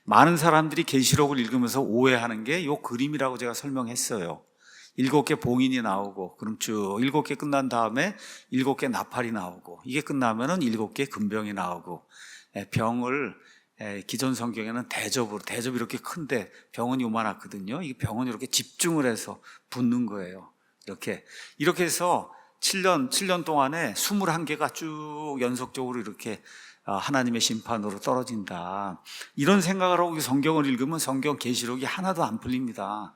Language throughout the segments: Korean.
많은 사람들이 계시록을 읽으면서 오해하는 게 요 그림이라고 제가 설명했어요. 7개 봉인이 나오고, 그럼 쭉 7개 끝난 다음에 7개 나팔이 나오고, 이게 끝나면은 7개 금병이 나오고, 병을 기존 성경에는 대접이 이렇게 큰데 병은 요만하거든요. 이 병은 이렇게 집중을 해서 붓는 거예요. 이렇게 해서 7년 동안에 21개가 쭉 연속적으로 이렇게 하나님의 심판으로 떨어진다. 이런 생각을 하고 성경을 읽으면 성경 계시록이 하나도 안 풀립니다.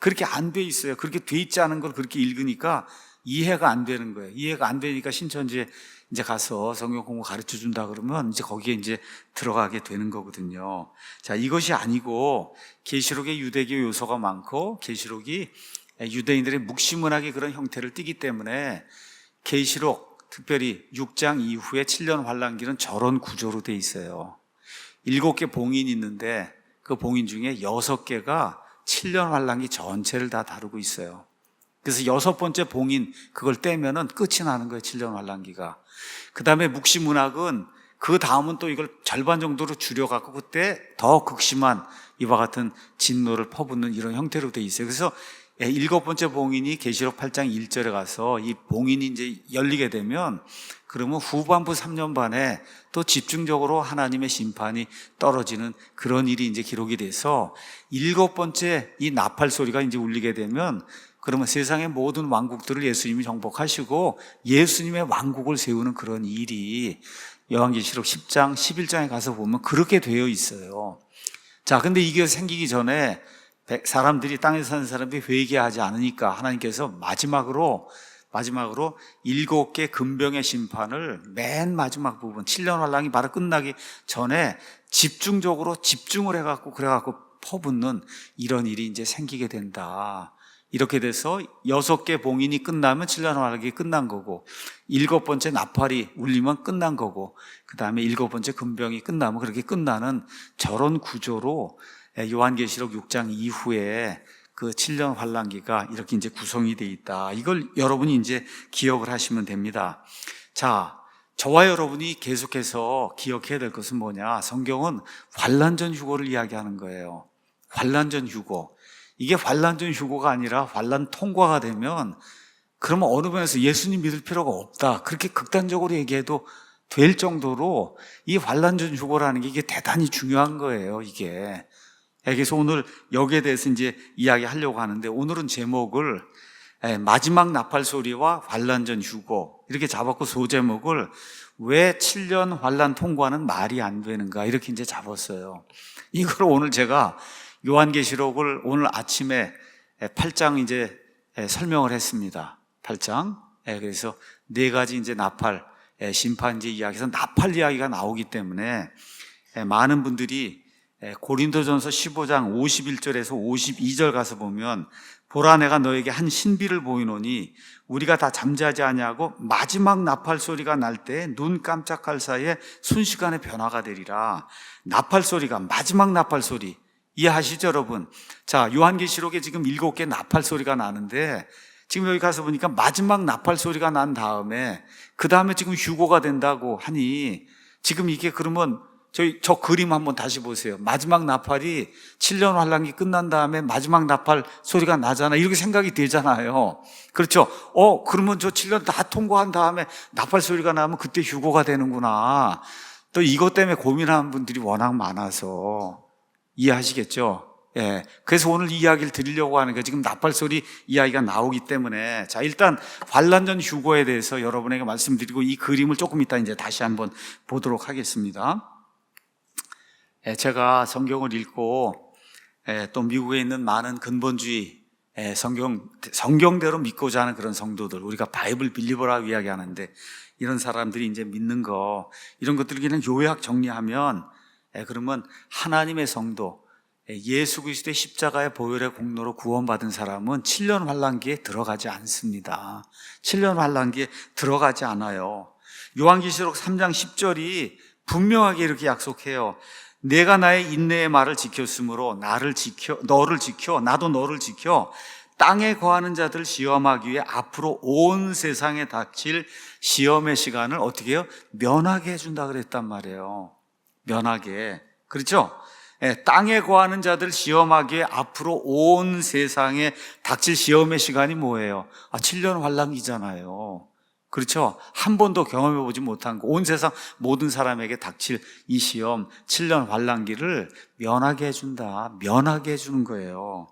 그렇게 안 돼 있어요. 그렇게 돼 있지 않은 걸 그렇게 읽으니까 이해가 안 되는 거예요. 이해가 안 되니까 신천지에 이제 가서 성경 공부 가르쳐 준다 그러면 이제 거기에 이제 들어가게 되는 거거든요. 자, 이것이 아니고 계시록에 유대교 요소가 많고 계시록이 유대인들의 묵시문학의 그런 형태를 띠기 때문에 계시록 특별히 6장 이후에 7년 환란기는 저런 구조로 돼 있어요. 7개 봉인이 있는데 그 봉인 중에 6개가 7년 환란기 전체를 다 다루고 있어요. 그래서 6번째 봉인 그걸 떼면은 끝이 나는 거예요. 7년 환란기가. 그 다음에 묵시문학은 그 다음은 또 이걸 절반 정도로 줄여갖고 그때 더 극심한 이와 같은 진노를 퍼붓는 이런 형태로 돼 있어요. 그래서 7번째 봉인이 계시록 8장 1절에 가서 이 봉인이 이제 열리게 되면 그러면 후반부 3년 반에 또 집중적으로 하나님의 심판이 떨어지는 그런 일이 이제 기록이 돼서 7번째 이 나팔 소리가 이제 울리게 되면 그러면 세상의 모든 왕국들을 예수님이 정복하시고 예수님의 왕국을 세우는 그런 일이 요한계시록 10장, 11장에 가서 보면 그렇게 되어 있어요. 자, 근데 이게 생기기 전에 사람들이 땅에 사는 사람들이 회개하지 않으니까 하나님께서 마지막으로 7개 금병의 심판을 맨 마지막 부분 7년 환란이 바로 끝나기 전에 집중을 해갖고 그래갖고 퍼붓는 이런 일이 이제 생기게 된다. 이렇게 돼서 6개 봉인이 끝나면 7년 환란이 끝난 거고 7번째 나팔이 울리면 끝난 거고 그 다음에 7번째 금병이 끝나면 그렇게 끝나는 저런 구조로 요한계시록 6장 이후에 그 7년 환란기가 이렇게 이제 구성이 되어 있다. 이걸 여러분이 이제 기억을 하시면 됩니다. 자, 저와 여러분이 계속해서 기억해야 될 것은 뭐냐? 성경은 환란전 휴거를 이야기하는 거예요. 환란전 휴거. 이게 환란전 휴거가 아니라 환란 통과가 되면 그러면 어느 면에서 예수님 믿을 필요가 없다. 그렇게 극단적으로 얘기해도 될 정도로 이 환란전 휴거라는 게 이게 대단히 중요한 거예요. 이게. 그래서 오늘 여기에 대해서 이제 이야기하려고 하는데 오늘은 제목을 마지막 나팔 소리와 환란전 휴거 이렇게 잡았고 소제목을 왜 7년 환란 통과는 말이 안 되는가 이렇게 이제 잡았어요. 이걸 오늘 제가 요한계시록을 오늘 아침에 8장 이제 설명을 했습니다. 8장. 그래서 4가지 이제 나팔 심판제 이야기에서 나팔 이야기가 나오기 때문에 많은 분들이 고린도전서 15장 51절에서 52절 가서 보면 보라 내가 너에게 한 신비를 보이노니 우리가 다 잠자지 아니하고 마지막 나팔 소리가 날 때 눈 깜짝할 사이에 순식간에 변화가 되리라. 나팔 소리가 마지막 나팔 소리 이해하시죠 여러분? 자, 요한계시록에 지금 7개 나팔 소리가 나는데 지금 여기 가서 보니까 마지막 나팔 소리가 난 다음에 그 다음에 지금 휴거가 된다고 하니 지금 이게 그러면 저 그림 한번 다시 보세요. 마지막 나팔이 7년 환란기 끝난 다음에 마지막 나팔 소리가 나잖아. 이렇게 생각이 되잖아요. 그렇죠? 그러면 저 7년 다 통과한 다음에 나팔 소리가 나면 그때 휴거가 되는구나. 또 이것 때문에 고민하는 분들이 워낙 많아서 이해하시겠죠? 예. 그래서 오늘 이 이야기를 드리려고 하는 게 지금 나팔 소리 이야기가 나오기 때문에 자, 일단 환란전 휴거에 대해서 여러분에게 말씀드리고 이 그림을 조금 이따 이제 다시 한번 보도록 하겠습니다. 제가 성경을 읽고 또 미국에 있는 많은 근본주의 성경대로 믿고자 하는 그런 성도들 우리가 바이블 빌리버라고 이야기하는데 이런 사람들이 이제 믿는 거 이런 것들을 그냥 요약 정리하면 그러면 하나님의 성도 예수 그리스도의 십자가의 보혈의 공로로 구원받은 사람은 7년 환란기에 들어가지 않습니다. 7년 환란기에 들어가지 않아요. 요한계시록 3장 10절이 분명하게 이렇게 약속해요. 내가 나의 인내의 말을 지켰으므로 너를 지켜 나도 너를 지켜 땅에 거하는 자들 시험하기 위해 앞으로 온 세상에 닥칠 시험의 시간을 어떻게 해요? 면하게 해준다 그랬단 말이에요. 면하게. 그렇죠? 땅에 거하는 자들 시험하기에 앞으로 온 세상에 닥칠 시험의 시간이 뭐예요? 7년 환란기잖아요. 그렇죠? 한 번도 경험해보지 못한 거, 온 세상 모든 사람에게 닥칠 이 시험 7년 환란기를 면하게 해준다. 면하게 해주는 거예요.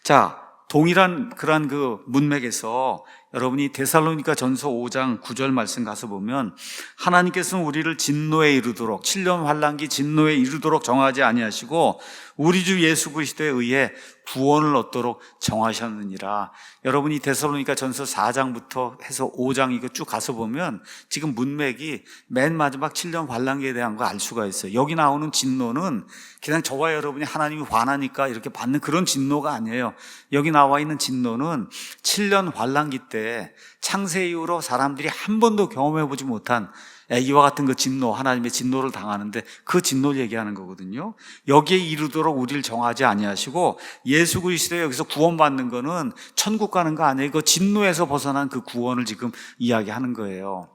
자, 동일한 그러한 그 문맥에서 여러분이 데살로니가 전서 5장 9절 말씀 가서 보면, 하나님께서는 우리를 진노에 이르도록 7년 환란기 진노에 이르도록 정하지 아니하시고 우리 주 예수 그리스도에 의해 구원을 얻도록 정하셨느니라. 여러분이 데살로니가 전서 4장부터 해서 5장 이거 쭉 가서 보면 지금 문맥이 맨 마지막 7년 환란기에 대한 거 알 수가 있어요. 여기 나오는 진노는 그냥 저와 여러분이 하나님이 화나니까 이렇게 받는 그런 진노가 아니에요. 여기 나와 있는 진노는 7년 환란기 때 창세 이후로 사람들이 한 번도 경험해보지 못한 이와 같은 그 진노, 하나님의 진노를 당하는데 그 진노를 얘기하는 거거든요. 여기에 이르도록 우리를 정하지 아니하시고 예수 그리스도에 여기서 구원받는 거는 천국 가는 거 아니에요. 그 진노에서 벗어난 그 구원을 지금 이야기하는 거예요.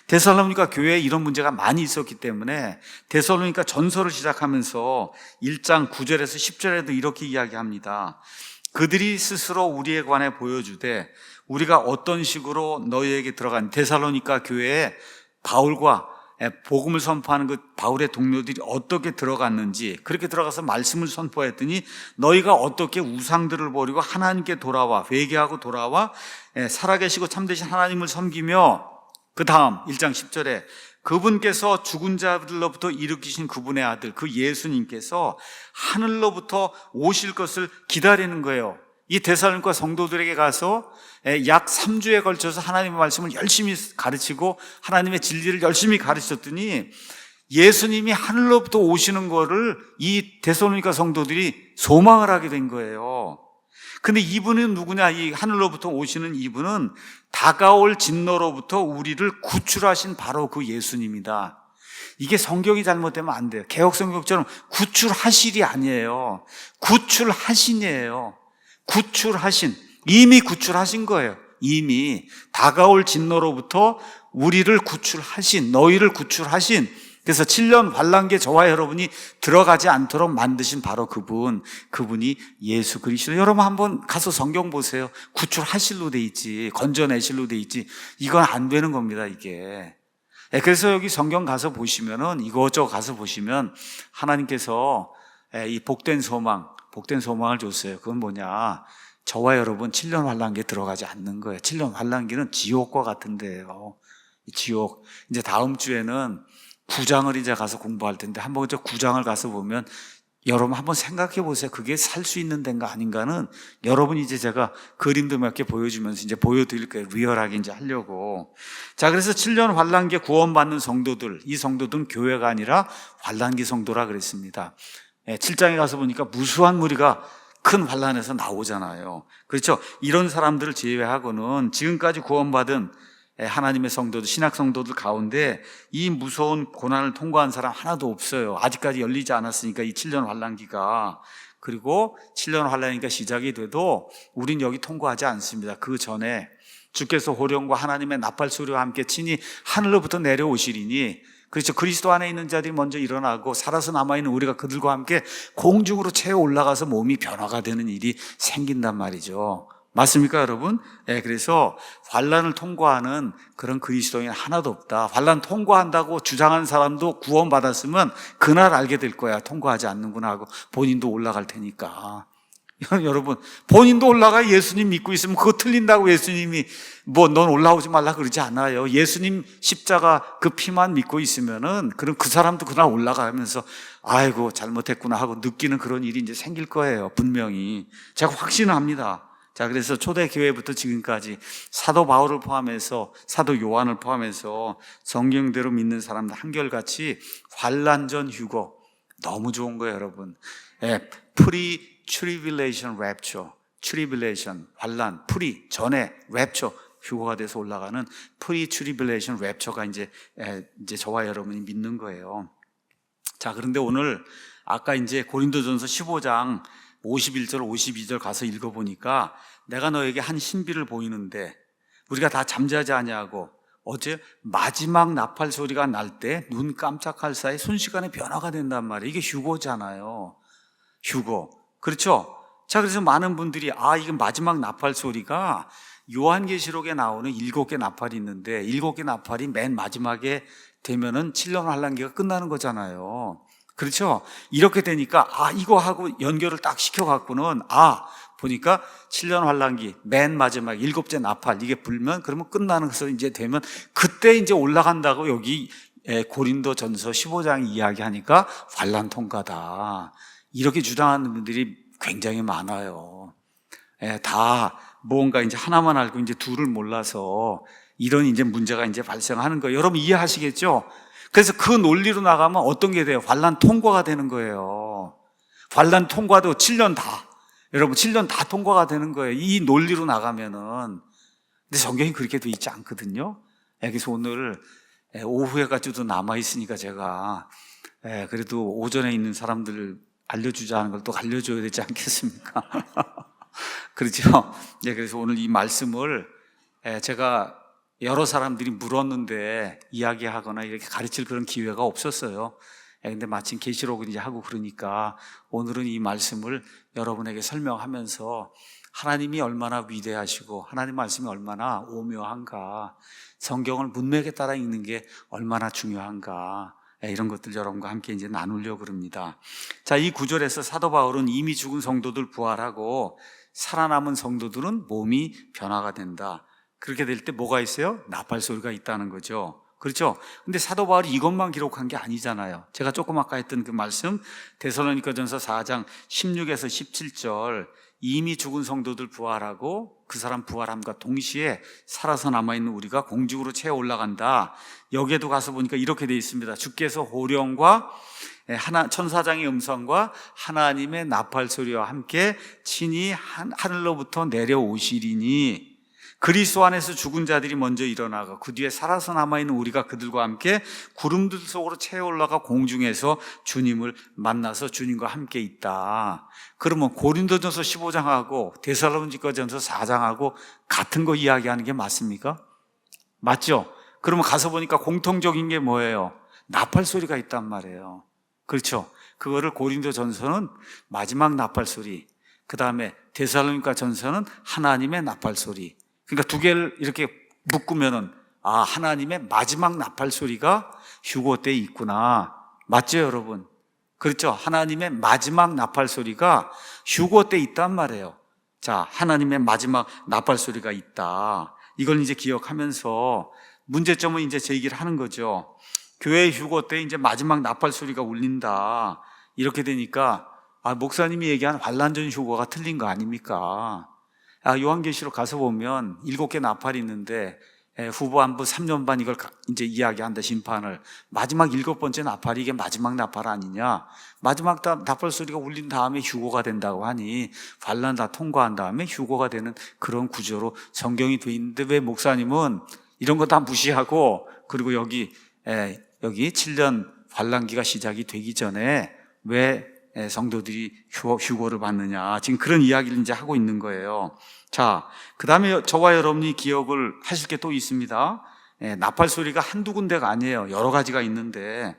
데살로니가 교회에 이런 문제가 많이 있었기 때문에 데살로니가 전서를 시작하면서 1장 9절에서 10절에도 이렇게 이야기합니다. 그들이 스스로 우리에 관해 보여주되 우리가 어떤 식으로 너희에게 들어간, 데살로니가 교회에 바울과 복음을 선포하는 그 바울의 동료들이 어떻게 들어갔는지, 그렇게 들어가서 말씀을 선포했더니 너희가 어떻게 우상들을 버리고 하나님께 돌아와 회개하고 돌아와 살아계시고 참되신 하나님을 섬기며, 그 다음 1장 10절에 그분께서 죽은 자들로부터 일으키신 그분의 아들 그 예수님께서 하늘로부터 오실 것을 기다리는 거예요. 이 데살로니가 성도들에게 가서 약 3주에 걸쳐서 하나님의 말씀을 열심히 가르치고 하나님의 진리를 열심히 가르쳤더니 예수님이 하늘로부터 오시는 거를 이 데살로니가 성도들이 소망을 하게 된 거예요. 근데 이분은 누구냐? 이 하늘로부터 오시는 이분은 다가올 진노로부터 우리를 구출하신 바로 그 예수님이다. 이게 성경이 잘못되면 안 돼요. 개혁성경처럼 구출하실이 아니에요. 구출하신이에요. 구출하신, 이미 구출하신 거예요. 이미 다가올 진노로부터 우리를 구출하신, 너희를 구출하신, 그래서 7년 환란기에 저와 여러분이 들어가지 않도록 만드신 바로 그분이 예수 그리스도. 여러분 한번 가서 성경 보세요. 구출하실로 돼 있지, 건져내실로 돼 있지. 이건 안 되는 겁니다, 이게. 그래서 여기 성경 가서 보시면은, 이것저것 가서 보시면 하나님께서 이 복된 소망을 줬어요. 그건 뭐냐? 저와 여러분 7년 환란기에 들어가지 않는 거예요. 7년 환란기는 지옥과 같은 데예요. 지옥. 이제 다음 주에는 9장을 이제 가서 공부할 텐데, 한번 저 9장을 가서 보면 여러분 한번 생각해 보세요. 그게 살 수 있는 데인가 아닌가는 여러분이 이제 제가 그림도 몇 개 보여주면서 이제 보여드릴 거예요. 리얼하게 이제 하려고. 자, 그래서 7년 환란기에 구원받는 성도들, 이 성도들은 교회가 아니라 환란기 성도라 그랬습니다. 7장에 가서 보니까 무수한 무리가 큰 환란에서 나오잖아요. 그렇죠? 이런 사람들을 제외하고는 지금까지 구원받은 하나님의 성도들, 신약 성도들 가운데 이 무서운 고난을 통과한 사람 하나도 없어요. 아직까지 열리지 않았으니까 이 7년 환란기가. 그리고 7년 환란기가 시작이 돼도 우린 여기 통과하지 않습니다. 그 전에 주께서 호령과 하나님의 나팔 소리와 함께 친히 하늘로부터 내려오시리니, 그렇죠, 그리스도 안에 있는 자들이 먼저 일어나고 살아서 남아있는 우리가 그들과 함께 공중으로 채워 올라가서 몸이 변화가 되는 일이 생긴단 말이죠. 맞습니까, 여러분? 그래서 환란을 통과하는 그런 그리스도인 하나도 없다. 환란 통과한다고 주장한 사람도 구원받았으면 그날 알게 될 거야. 통과하지 않는구나 하고 본인도 올라갈 테니까. 여러분, 본인도 올라가 예수님 믿고 있으면 그거 틀린다고 예수님이 넌 올라오지 말라 그러지 않아요. 예수님 십자가 그 피만 믿고 있으면은 그럼 그 사람도 그날 올라가면서 아이고 잘못했구나 하고 느끼는 그런 일이 이제 생길 거예요. 분명히. 제가 확신합니다. 자, 그래서 초대교회부터 지금까지 사도 바울을 포함해서 사도 요한을 포함해서 성경대로 믿는 사람들 한결같이 환란전 휴거 너무 좋은 거예요, 여러분. Pre-tribulation rapture, tribulation, 환란, pre, 전에, rapture, 휴거가 돼서 올라가는 pre-tribulation rapture가 이제 저와 여러분이 믿는 거예요. 자, 그런데 오늘 아까 이제 고린도전서 15장 51절, 52절 가서 읽어보니까 내가 너에게 한 신비를 보이는데 우리가 다 잠자지 아니하고 어제 마지막 나팔 소리가 날 때 눈 깜짝할 사이 순식간에 변화가 된단 말이에요. 이게 휴거잖아요. 휴거. 그렇죠? 자, 그래서 많은 분들이 이건 마지막 나팔 소리가 요한계시록에 나오는 7개 나팔이 있는데 7개 나팔이 맨 마지막에 되면은 7년 환란기가 끝나는 거잖아요. 그렇죠? 이렇게 되니까 이거 하고 연결을 딱 시켜갖고는 보니까 7년 환란기 맨 마지막 7째 나팔 이게 불면 그러면 끝나는 것을 이제 되면 그때 이제 올라간다고 여기 고린도전서 15장 이야기하니까 환란 통과다. 이렇게 주장하는 분들이 굉장히 많아요. 다 뭔가 이제 하나만 알고 이제 둘을 몰라서 이런 이제 문제가 이제 발생하는 거예요. 여러분 이해하시겠죠? 그래서 그 논리로 나가면 어떤 게 돼요? 환란 통과가 되는 거예요. 환란 통과도 7년 다. 여러분 7년 다 통과가 되는 거예요. 이 논리로 나가면은. 근데 성경이 그렇게 돼 있지 않거든요. 그래서 오늘 오후에까지도 남아있으니까 제가 그래도 오전에 있는 사람들 알려주자는 걸 또 알려줘야 되지 않겠습니까? 그렇죠? 그래서 오늘 이 말씀을 제가 여러 사람들이 물었는데 이야기하거나 이렇게 가르칠 그런 기회가 없었어요. 근데 마침 계시록을 이제 하고 그러니까 오늘은 이 말씀을 여러분에게 설명하면서 하나님이 얼마나 위대하시고 하나님 말씀이 얼마나 오묘한가, 성경을 문맥에 따라 읽는 게 얼마나 중요한가, 이런 것들 여러분과 함께 이제 나누려고 그럽니다. 자, 이 구절에서 사도 바울은 이미 죽은 성도들 부활하고 살아남은 성도들은 몸이 변화가 된다. 그렇게 될 때 뭐가 있어요? 나팔 소리가 있다는 거죠. 그렇죠? 근데 사도 바울이 이것만 기록한 게 아니잖아요. 제가 조금 아까 했던 그 말씀 데살로니가전서 4장 16에서 17절 이미 죽은 성도들 부활하고 그 사람 부활함과 동시에 살아서 남아있는 우리가 공중으로 채워 올라간다. 여기에도 가서 보니까 이렇게 되어 있습니다. 주께서 호령과 천사장의 음성과 하나님의 나팔 소리와 함께 친히 하늘로부터 내려오시리니 그리스도 안에서 죽은 자들이 먼저 일어나고 그 뒤에 살아서 남아있는 우리가 그들과 함께 구름들 속으로 채워 올라가 공중에서 주님을 만나서 주님과 함께 있다. 그러면 고린도전서 15장하고 데살로니가전서 4장하고 같은 거 이야기하는 게 맞습니까? 맞죠? 그러면 가서 보니까 공통적인 게 뭐예요? 나팔 소리가 있단 말이에요. 그렇죠? 그거를 고린도전서는 마지막 나팔 소리, 그 다음에 데살로니가전서는 하나님의 나팔 소리. 그러니까 두 개를 이렇게 묶으면은 하나님의 마지막 나팔 소리가 휴거 때에 있구나. 맞죠, 여러분? 그렇죠? 하나님의 마지막 나팔 소리가 휴거 때에 있단 말이에요. 자, 하나님의 마지막 나팔 소리가 있다. 이걸 이제 기억하면서 문제점은 이제 제기를 하는 거죠. 교회 휴거 때 이제 마지막 나팔 소리가 울린다. 이렇게 되니까 목사님이 얘기한 환란전 휴거가 틀린 거 아닙니까? 요한계시록 가서 보면 7개 나팔이 있는데 후반부 3년 반 이걸 이제 이야기한다, 심판을. 마지막 7번째 나팔이 이게 마지막 나팔 아니냐? 마지막 나팔 소리가 울린 다음에 휴거가 된다고 하니 환란 다 통과한 다음에 휴거가 되는 그런 구조로 성경이 돼 있는데 왜 목사님은 이런 거 다 무시하고 그리고 여기 7년 환란기가 시작이 되기 전에 왜 성도들이 휴거를 받느냐, 지금 그런 이야기를 이제 하고 있는 거예요. 자, 그 다음에 저와 여러분이 기억을 하실 게 또 있습니다. 나팔 소리가 한두 군데가 아니에요. 여러 가지가 있는데,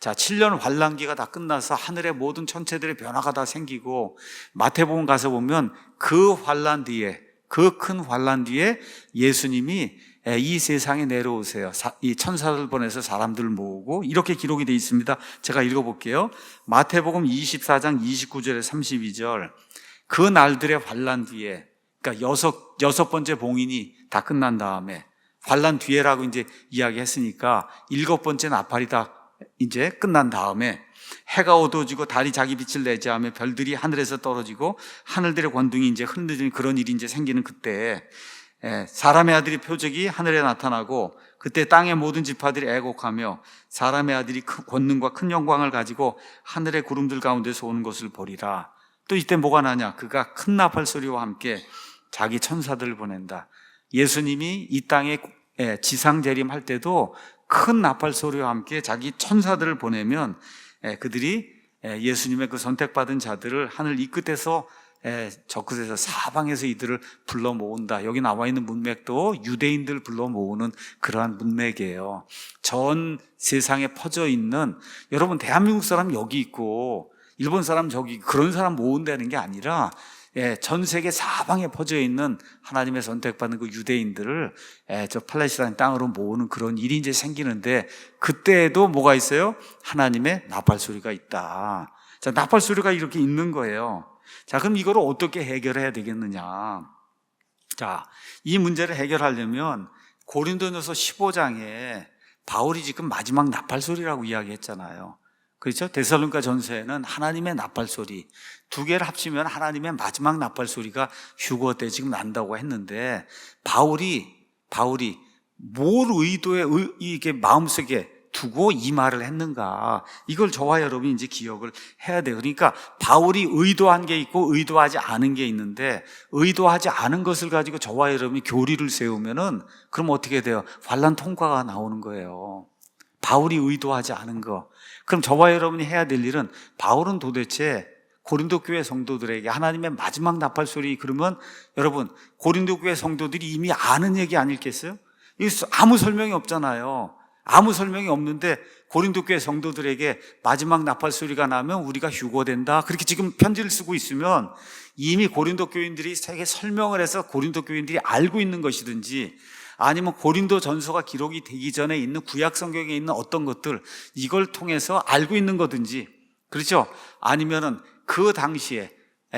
자, 7년 환란기가 다 끝나서 하늘의 모든 천체들의 변화가 다 생기고 마태복음 가서 보면 그 환란 뒤에, 그 큰 환란 뒤에 예수님이 이 세상에 내려오세요. 이 천사를 보내서 사람들을 모으고 이렇게 기록이 되어 있습니다. 제가 읽어볼게요. 마태복음 24장 29절에 32절. 그 날들의 환란 뒤에, 그러니까 여섯 번째 봉인이 다 끝난 다음에 환란 뒤에라고 이제 이야기했으니까 7번째 나팔이 다 이제 끝난 다음에 해가 어두워지고 달이 자기 빛을 내지 하며 별들이 하늘에서 떨어지고 하늘들의 권둥이 이제 흔들리는 그런 일이 이제 생기는 그때 사람의 아들이 표적이 하늘에 나타나고 그때 땅의 모든 지파들이 애곡하며 사람의 아들이 권능과 큰 영광을 가지고 하늘의 구름들 가운데서 오는 것을 보리라. 또 이때 뭐가 나냐? 그가 큰 나팔 소리와 함께 자기 천사들을 보낸다. 예수님이 이 땅에 지상 재림할 때도 큰 나팔 소리와 함께 자기 천사들을 보내면 그들이 예수님의 그 선택받은 자들을 하늘 이 끝에서 저 끝에서 사방에서 이들을 불러 모은다. 여기 나와 있는 문맥도 유대인들 불러 모으는 그러한 문맥이에요. 전 세상에 퍼져 있는, 여러분 대한민국 사람 여기 있고 일본 사람 저기 그런 사람 모은다는 게 아니라 전 세계 사방에 퍼져 있는 하나님의 선택받은 그 유대인들을 저 팔레스타인 땅으로 모으는 그런 일이 이제 생기는데, 그때에도 뭐가 있어요? 하나님의 나팔 소리가 있다. 자, 나팔 소리가 이렇게 있는 거예요. 자, 그럼 이걸 어떻게 해결해야 되겠느냐? 자, 이 문제를 해결하려면 고린도전서 15장에 바울이 지금 마지막 나팔 소리라고 이야기했잖아요. 그렇죠? 데살로니가 전서에는 하나님의 나팔 소리, 두 개를 합치면 하나님의 마지막 나팔 소리가 휴거 때 지금 난다고 했는데, 바울이 뭘 이게 마음속에 두고 이 말을 했는가, 이걸 저와 여러분이 이제 기억을 해야 돼요. 그러니까 바울이 의도한 게 있고 의도하지 않은 게 있는데, 의도하지 않은 것을 가지고 저와 여러분이 교리를 세우면은 그럼 어떻게 돼요? 환난 통과가 나오는 거예요. 바울이 의도하지 않은 거. 그럼 저와 여러분이 해야 될 일은, 바울은 도대체 고린도 교회 성도들에게 하나님의 마지막 나팔 소리, 그러면 여러분 고린도 교회 성도들이 이미 아는 얘기 아닐겠어요? 아무 설명이 없잖아요. 아무 설명이 없는데 고린도 교회 성도들에게 마지막 나팔 소리가 나면 우리가 휴거된다, 그렇게 지금 편지를 쓰고 있으면 이미 고린도 교인들이 세계 설명을 해서 고린도 교인들이 알고 있는 것이든지, 아니면 고린도 전서가 기록이 되기 전에 있는 구약 성경에 있는 어떤 것들, 이걸 통해서 알고 있는 거든지, 그렇죠? 아니면은 그 당시에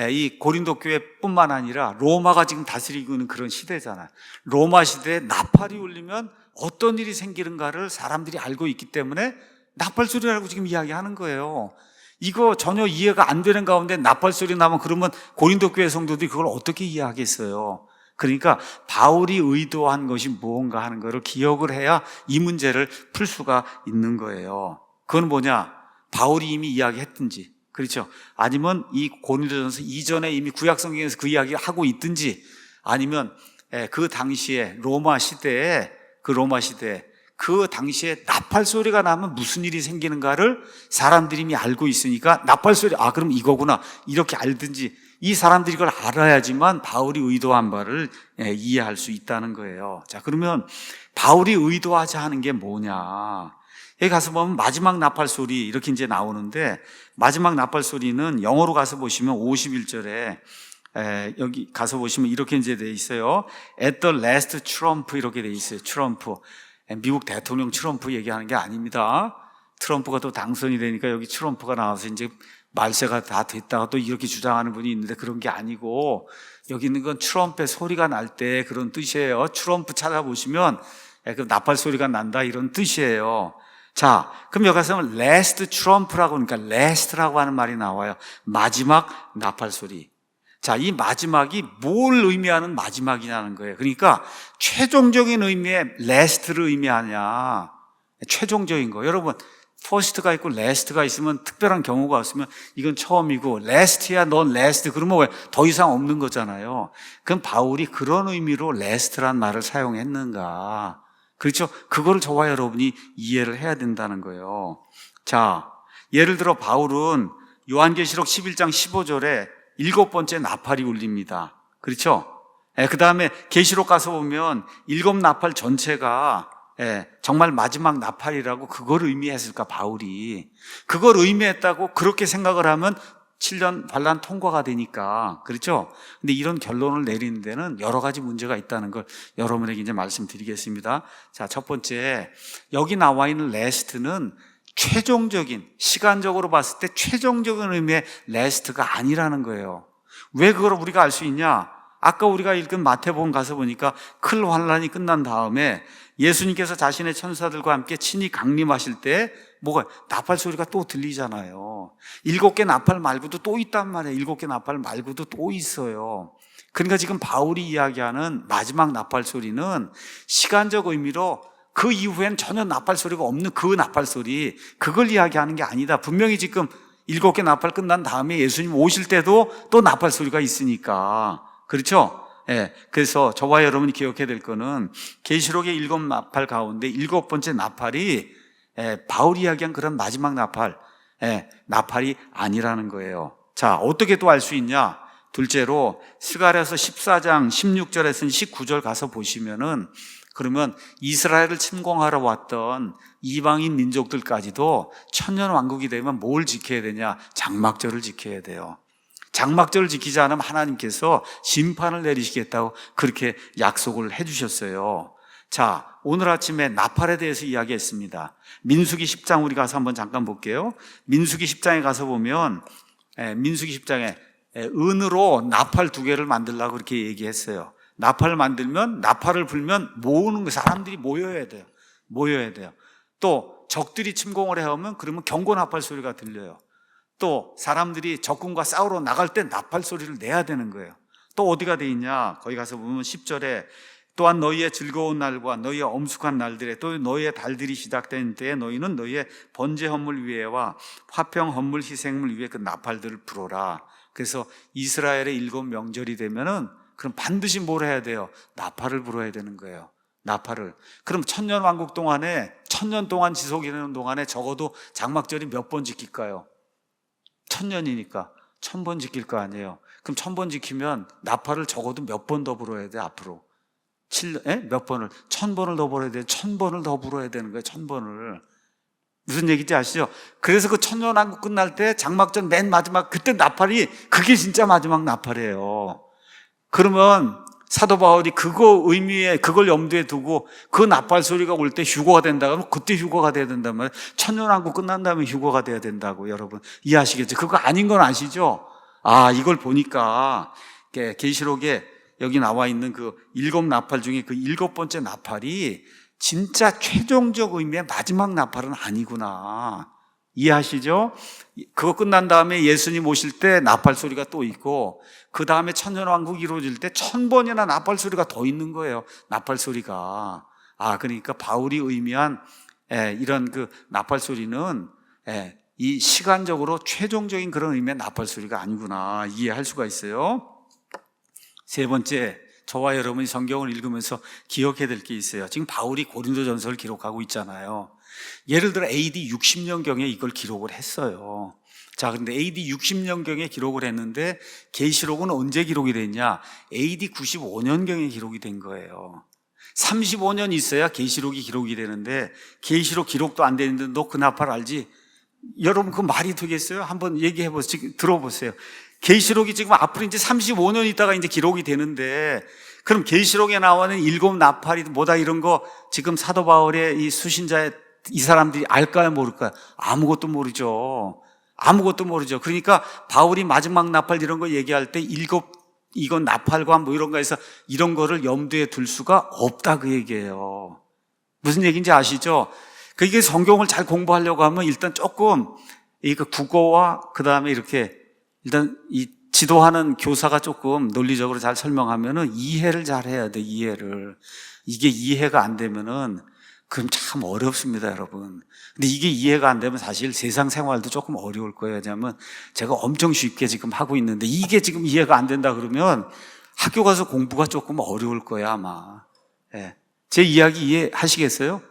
이 고린도 교회뿐만 아니라 로마가 지금 다스리고 있는 그런 시대잖아요. 로마 시대에 나팔이 울리면 어떤 일이 생기는가를 사람들이 알고 있기 때문에 나팔 소리라고 지금 이야기하는 거예요. 이거 전혀 이해가 안 되는 가운데 나팔 소리 나면 그러면 고린도 교회 성도들이 그걸 어떻게 이해하겠어요? 그러니까 바울이 의도한 것이 무언가 하는 것을 기억을 해야 이 문제를 풀 수가 있는 거예요. 그건 뭐냐? 바울이 이미 이야기했든지, 그렇죠? 아니면 이 고린도전서 이전에 이미 구약 성경에서 그 이야기를 하고 있든지, 아니면 그 당시에 로마 시대에 그 당시에 나팔 소리가 나면 무슨 일이 생기는가를 사람들이 이미 알고 있으니까 나팔 소리, 그럼 이거구나, 이렇게 알든지, 이 사람들이 이걸 알아야지만 바울이 의도한 바를 이해할 수 있다는 거예요. 자, 그러면 바울이 의도하지 않은 게 뭐냐? 여기 가서 보면 마지막 나팔 소리 이렇게 이제 나오는데, 마지막 나팔 소리는 영어로 가서 보시면 51절에 여기 가서 보시면 이렇게 이제 돼 있어요. At the last trump, 이렇게 돼 있어요. 트럼프. 미국 대통령 트럼프 얘기하는 게 아닙니다. 트럼프가 또 당선이 되니까 여기 트럼프가 나와서 이제 말세가 다 됐다가 또 이렇게 주장하는 분이 있는데, 그런 게 아니고 여기 있는 건 트럼프의 소리가 날 때 그런 뜻이에요. 트럼프 찾아보시면 그 나팔 소리가 난다, 이런 뜻이에요. 자, 그럼 여기 가서 last trump라고, 그러니까 last라고 하는 말이 나와요. 마지막 나팔 소리. 자, 이 마지막이 뭘 의미하는 마지막이냐는 거예요. 그러니까 최종적인 의미의 last를 의미하냐, 최종적인 거. 여러분, first가 있고 last가 있으면 특별한 경우가 없으면 이건 처음이고, last야, 넌 last, 그러면 왜 더 이상 없는 거잖아요. 그럼 바울이 그런 의미로 last란 말을 사용했는가? 그렇죠? 그거를 저와 여러분이 이해를 해야 된다는 거예요. 자, 예를 들어 바울은 요한계시록 11장 15절에 7번째 나팔이 울립니다. 그렇죠? 그 다음에 계시록 가서 보면 7 나팔 전체가 정말 마지막 나팔이라고 그걸 의미했을까, 바울이. 그걸 의미했다고 그렇게 생각을 하면 7년 환난 통과가 되니까, 그렇죠? 근데 이런 결론을 내리는 데는 여러 가지 문제가 있다는 걸 여러분에게 이제 말씀드리겠습니다. 자, 첫 번째, 여기 나와 있는 last는 최종적인, 시간적으로 봤을 때 최종적인 의미의 last가 아니라는 거예요. 왜 그걸 우리가 알 수 있냐? 아까 우리가 읽은 마태복음 가서 보니까 큰 환난이 끝난 다음에 예수님께서 자신의 천사들과 함께 친히 강림하실 때 뭐가, 나팔 소리가 또 들리잖아요. 7개 나팔 말고도 또 있단 말이에요. 7개 나팔 말고도 또 있어요. 그러니까 지금 바울이 이야기하는 마지막 나팔 소리는 시간적 의미로 그 이후엔 전혀 나팔 소리가 없는 그 나팔 소리, 그걸 이야기하는 게 아니다. 분명히 지금 7개 나팔 끝난 다음에 예수님 오실 때도 또 나팔 소리가 있으니까, 그렇죠? 그래서 저와 여러분이 기억해야 될 거는 계시록의 7 나팔 가운데 7번째 나팔이 바울이 이야기한 그런 마지막 나팔이 아니라는 거예요. 자, 어떻게 또 알 수 있냐? 둘째로 스가랴서 14장 16절에서 19절 가서 보시면은 그러면 이스라엘을 침공하러 왔던 이방인 민족들까지도 천년왕국이 되면 뭘 지켜야 되냐? 장막절을 지켜야 돼요. 장막절을 지키지 않으면 하나님께서 심판을 내리시겠다고 그렇게 약속을 해주셨어요. 자, 오늘 아침에 나팔에 대해서 이야기했습니다. 민수기 10장 우리 가서 한번 잠깐 볼게요. 민수기 10장에 가서 보면 민수기 10장에 은으로 나팔 2개를 만들라고 그렇게 얘기했어요. 나팔을 만들면, 나팔을 불면 모으는 거, 사람들이 모여야 돼요. 모여야 돼요. 또 적들이 침공을 해오면 그러면 경고 나팔 소리가 들려요. 또 사람들이 적군과 싸우러 나갈 때 나팔 소리를 내야 되는 거예요. 또 어디가 돼 있냐? 거기 가서 보면 10절에 또한 너희의 즐거운 날과 너희의 엄숙한 날들에 또 너희의 달들이 시작된 때에 너희는 너희의 번제 헌물 위에와 화평 헌물 희생물 위에 그 나팔들을 불어라. 그래서 이스라엘의 7명절이 되면은 그럼 반드시 뭘 해야 돼요? 나팔을 불어야 되는 거예요. 나팔을. 그럼 천년왕국 동안에, 천년 동안 지속이 되는 동안에 적어도 장막절이 몇 번 지킬까요? 1000년이니까 1000번 지킬 거 아니에요. 그럼 1000번 지키면 나팔을 적어도 몇 번 더 불어야 돼, 앞으로? 몇 번을? 1000번을 더 불어야 돼. 1000번을 더 불어야 되는 거예요, 1000번을. 무슨 얘기인지 아시죠? 그래서 그 천년왕국 끝날 때 장막절 맨 마지막, 그때 나팔이, 그게 진짜 마지막 나팔이에요. 그러면 사도 바울이 그거 의미에, 그걸 염두에 두고 그 나팔 소리가 올 때 휴거가 된다 그러면 그때 휴거가 돼야 된다면 천년왕국 끝난 다음에 휴거가 돼야 된다고 여러분 이해하시겠죠? 그거 아닌 건 아시죠? 아, 이걸 보니까 계시록에 여기 나와 있는 그 7 나팔 중에 그 7번째 나팔이 진짜 최종적 의미의 마지막 나팔은 아니구나. 이해하시죠? 그거 끝난 다음에 예수님 오실 때 나팔 소리가 또 있고 그 다음에 천년왕국이 이루어질 때 1000번이나 나팔 소리가 더 있는 거예요. 나팔 소리가. 아, 그러니까 바울이 의미한 이런 그 나팔 소리는 이 시간적으로 최종적인 그런 의미의 나팔 소리가 아니구나 이해할 수가 있어요. 세 번째, 저와 여러분이 성경을 읽으면서 기억해야 될 게 있어요. 지금 바울이 고린도전서를 기록하고 있잖아요. 예를 들어 AD 60년경에 이걸 기록을 했어요. 자, 그런데 AD 60년경에 기록을 했는데 계시록은 언제 기록이 됐냐? AD 95년경에 기록이 된 거예요. 35년 있어야 계시록이 기록이 되는데 계시록 기록도 안 되는데 너 그 나팔 알지? 여러분 그 말이 되겠어요? 한번 얘기해 보세요. 들어보세요. 계시록이 지금 앞으로 이제 35년 있다가 이제 기록이 되는데 그럼 계시록에 나오는 7 나팔이 뭐다 이런 거 지금 사도 바울의 이 수신자의 이 사람들이 알까요, 모를까요? 아무것도 모르죠. 아무것도 모르죠. 그러니까 바울이 마지막 나팔 이런 거 얘기할 때 이건 나팔과 뭐 이런 거 해서 이런 거를 염두에 둘 수가 없다 그 얘기예요. 무슨 얘기인지 아시죠? 그게 성경을 잘 공부하려고 하면 일단 조금 이 국어와 그 다음에 이렇게 일단 이 지도하는 교사가 조금 논리적으로 잘 설명하면은 이해를 잘 해야 돼, 이해를. 이게 이해가 안 되면은 그럼 참 어렵습니다, 여러분. 근데 이게 이해가 안 되면 사실 세상 생활도 조금 어려울 거예요. 왜냐하면 제가 엄청 쉽게 지금 하고 있는데 이게 지금 이해가 안 된다 그러면 학교 가서 공부가 조금 어려울 거예요, 아마. 제 이야기 이해하시겠어요?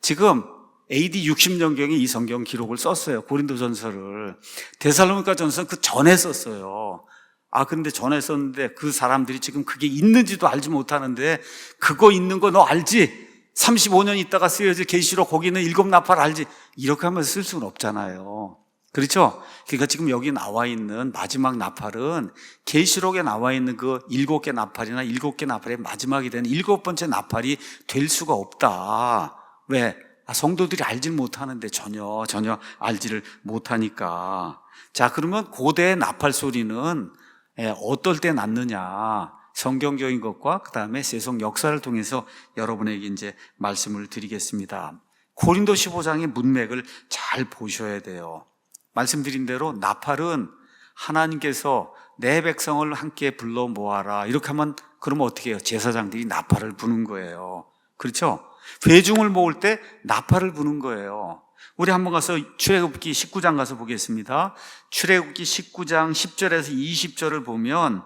지금 AD 60년경에 이 성경 기록을 썼어요. 고린도전서를. 데살로니가 전서는 그 전에 썼어요. 아, 근데 전에 썼는데 그 사람들이 지금 그게 있는지도 알지 못하는데 그거 있는 거 너 알지? 35년 있다가 쓰여질 계시록 거기는 7 나팔 알지? 이렇게 하면 쓸 수는 없잖아요. 그렇죠? 그러니까 지금 여기 나와 있는 마지막 나팔은 계시록에 나와 있는 그 7개 나팔이나 7개 나팔의 마지막이 되는 7번째 나팔이 될 수가 없다. 왜? 성도들이 알질 못하는데 전혀 알지를 못하니까. 자, 그러면 고대의 나팔 소리는 어떨 때 났느냐? 성경적인 것과 그 다음에 세속 역사를 통해서 여러분에게 이제 말씀을 드리겠습니다. 고린도 15장의 문맥을 잘 보셔야 돼요. 말씀드린 대로 나팔은 하나님께서 내 백성을 함께 불러 모아라 이렇게 하면 그러면 어떻게 해요? 제사장들이 나팔을 부는 거예요. 그렇죠? 회중을 모을 때 나팔을 부는 거예요. 우리 한번 가서 출애굽기 19장 가서 보겠습니다. 출애굽기 19장 10절에서 20절을 보면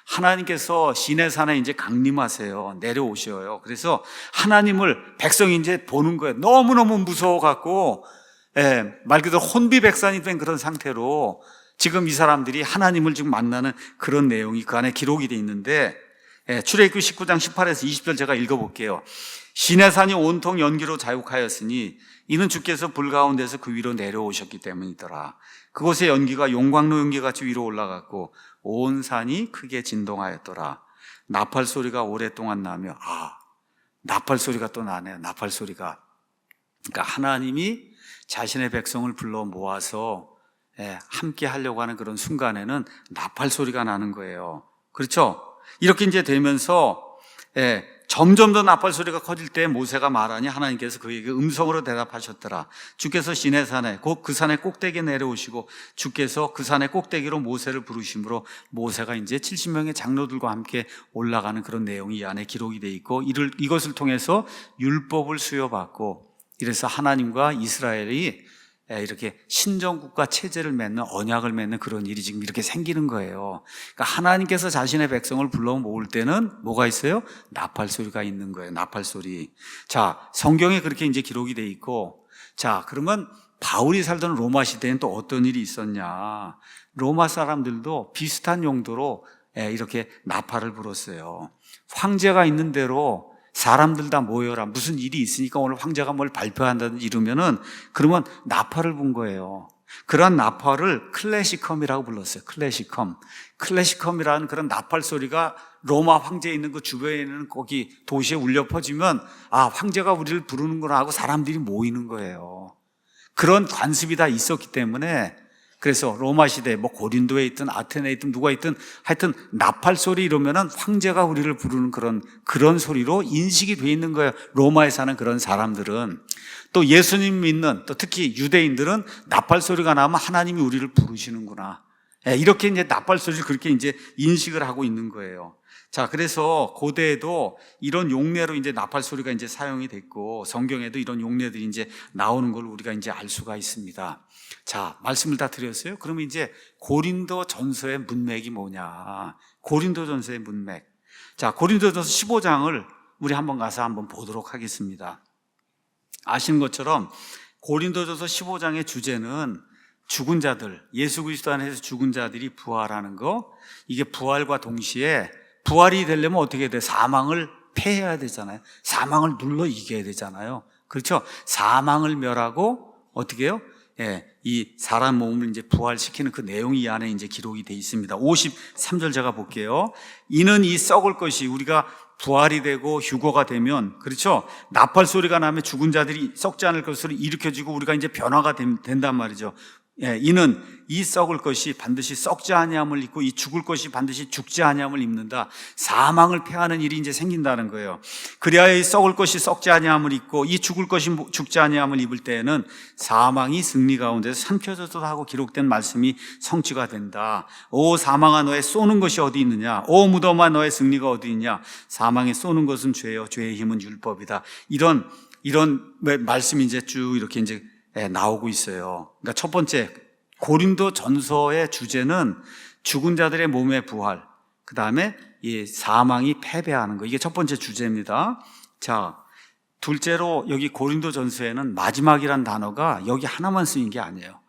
하나님께서 시내산에 이제 강림하세요. 내려오셔요. 그래서 하나님을 백성이 이제 보는 거예요. 너무너무 무서워갖고, 말 그대로 혼비백산이 된 그런 상태로 지금 이 사람들이 하나님을 지금 만나는 그런 내용이 그 안에 기록이 돼 있는데 출애굽기 19장 18에서 20절 제가 읽어볼게요. 시내산이 온통 연기로 자욱하였으니 이는 주께서 불 가운데서 그 위로 내려오셨기 때문이더라. 그곳의 연기가 용광로 연기같이 위로 올라갔고 온 산이 크게 진동하였더라. 나팔 소리가 오랫동안 나며 나팔 소리가 또 나네요. 나팔 소리가. 그러니까 하나님이 자신의 백성을 불러 모아서 함께 하려고 하는 그런 순간에는 나팔 소리가 나는 거예요. 그렇죠? 이렇게 이제 되면서 점점 더 나팔 소리가 커질 때 모세가 말하니 하나님께서 그에게 음성으로 대답하셨더라. 주께서 시내산에 곧 그 산의 꼭대기에 내려오시고 주께서 그 산의 꼭대기로 모세를 부르심으로 모세가 이제 70명의 장로들과 함께 올라가는 그런 내용이 이 안에 기록이 돼 있고 이것을 통해서 율법을 수여받고 이래서 하나님과 이스라엘이 이렇게 신정국가 체제를 맺는 언약을 맺는 그런 일이 지금 이렇게 생기는 거예요. 그러니까 하나님께서 자신의 백성을 불러 모을 때는 뭐가 있어요? 나팔 소리가 있는 거예요. 나팔 소리. 자, 성경에 그렇게 이제 기록이 돼 있고, 자, 그러면 바울이 살던 로마 시대엔 또 어떤 일이 있었냐? 로마 사람들도 비슷한 용도로 이렇게 나팔을 불었어요. 황제가 있는 대로 사람들 다 모여라. 무슨 일이 있으니까 오늘 황제가 뭘 발표한다든지 이러면은 그러면 나팔을 분 거예요. 그런 나팔을 클래시컴이라고 불렀어요. 클래시컴이라는 그런 나팔 소리가 로마 황제 있는 그 주변에 있는 거기 도시에 울려 퍼지면 황제가 우리를 부르는구나 하고 사람들이 모이는 거예요. 그런 관습이 다 있었기 때문에 그래서 로마 시대 고린도에 있든 아테네에 있든 누가 있든 하여튼 나팔 소리 이러면은 황제가 우리를 부르는 그런 소리로 인식이 돼 있는 거예요. 로마에 사는 그런 사람들은. 또 예수님 믿는 또 특히 유대인들은 나팔 소리가 나면 하나님이 우리를 부르시는구나. 이렇게 이제 나팔 소리를 그렇게 이제 인식을 하고 있는 거예요. 자, 그래서 고대에도 이런 용례로 이제 나팔 소리가 이제 사용이 됐고 성경에도 이런 용례들이 이제 나오는 걸 우리가 이제 알 수가 있습니다. 자, 말씀을 다 드렸어요. 그러면 이제 고린도 전서의 문맥이 뭐냐? 고린도 전서의 문맥. 자, 고린도 전서 15장을 우리 한번 가서 한번 보도록 하겠습니다. 아시는 것처럼 고린도 전서 15장의 주제는 죽은 자들, 예수 그리스도 안에서 죽은 자들이 부활하는 거. 이게 부활과 동시에 부활이 되려면 어떻게 돼? 사망을 패해야 되잖아요. 사망을 눌러 이겨야 되잖아요. 그렇죠? 사망을 멸하고 어떻게 해요? 이 사람 몸을 이제 부활시키는 그 내용이 이 안에 이제 기록이 돼 있습니다. 53절 제가 볼게요. 이는 이 썩을 것이 우리가 부활이 되고 휴거가 되면 그렇죠? 나팔 소리가 나면 죽은 자들이 썩지 않을 것으로 일으켜지고 우리가 이제 변화가 된단 말이죠. 이는 이 썩을 것이 반드시 썩지 아니함을 입고 이 죽을 것이 반드시 죽지 아니함을 입는다. 사망을 패하는 일이 이제 생긴다는 거예요. 그래야 이 썩을 것이 썩지 아니함을 입고 이 죽을 것이 죽지 아니함을 입을 때에는 사망이 승리 가운데서 삼켜져도 하고 기록된 말씀이 성취가 된다. 오 사망아 너의 쏘는 것이 어디 있느냐? 오 무덤아 너의 승리가 어디 있냐? 사망에 쏘는 것은 죄요 죄의 힘은 율법이다. 이런 말씀이 이제 쭉 이렇게 이제 나오고 있어요. 그러니까 첫 번째 고린도 전서의 주제는 죽은 자들의 몸의 부활, 그 다음에 이 사망이 패배하는 거, 이게 첫 번째 주제입니다. 자, 둘째로 여기 고린도 전서에는 마지막이란 단어가 여기 하나만 쓰인 게 아니에요.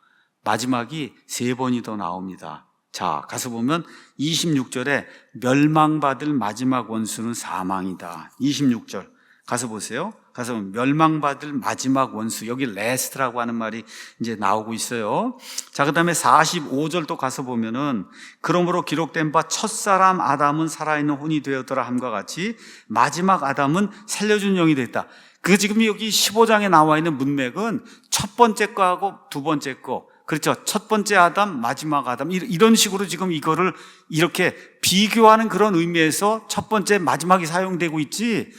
마지막이 3번이 더 나옵니다. 자, 가서 보면 26절에 멸망받을 마지막 원수는 사망이다. 26절 가서 보세요. 가서 멸망받을 마지막 원수, 여기 레스트라고 하는 말이 이제 나오고 있어요. 자, 그 다음에 45절도 가서 보면은 그러므로 기록된 바 첫사람 아담은 살아있는 혼이 되었더라 함과 같이 마지막 아담은 살려준 영이 됐다. 그 지금 여기 15장에 나와 있는 문맥은 첫 번째 거하고 두 번째 거, 그렇죠. 첫 번째 아담, 마지막 아담, 이런 식으로 지금 이거를 이렇게 비교하는 그런 의미에서 첫 번째, 마지막이 사용되고 있지,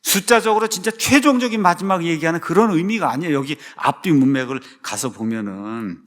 숫자적으로 진짜 최종적인 마지막 얘기하는 그런 의미가 아니에요. 여기 앞뒤 문맥을 가서 보면은.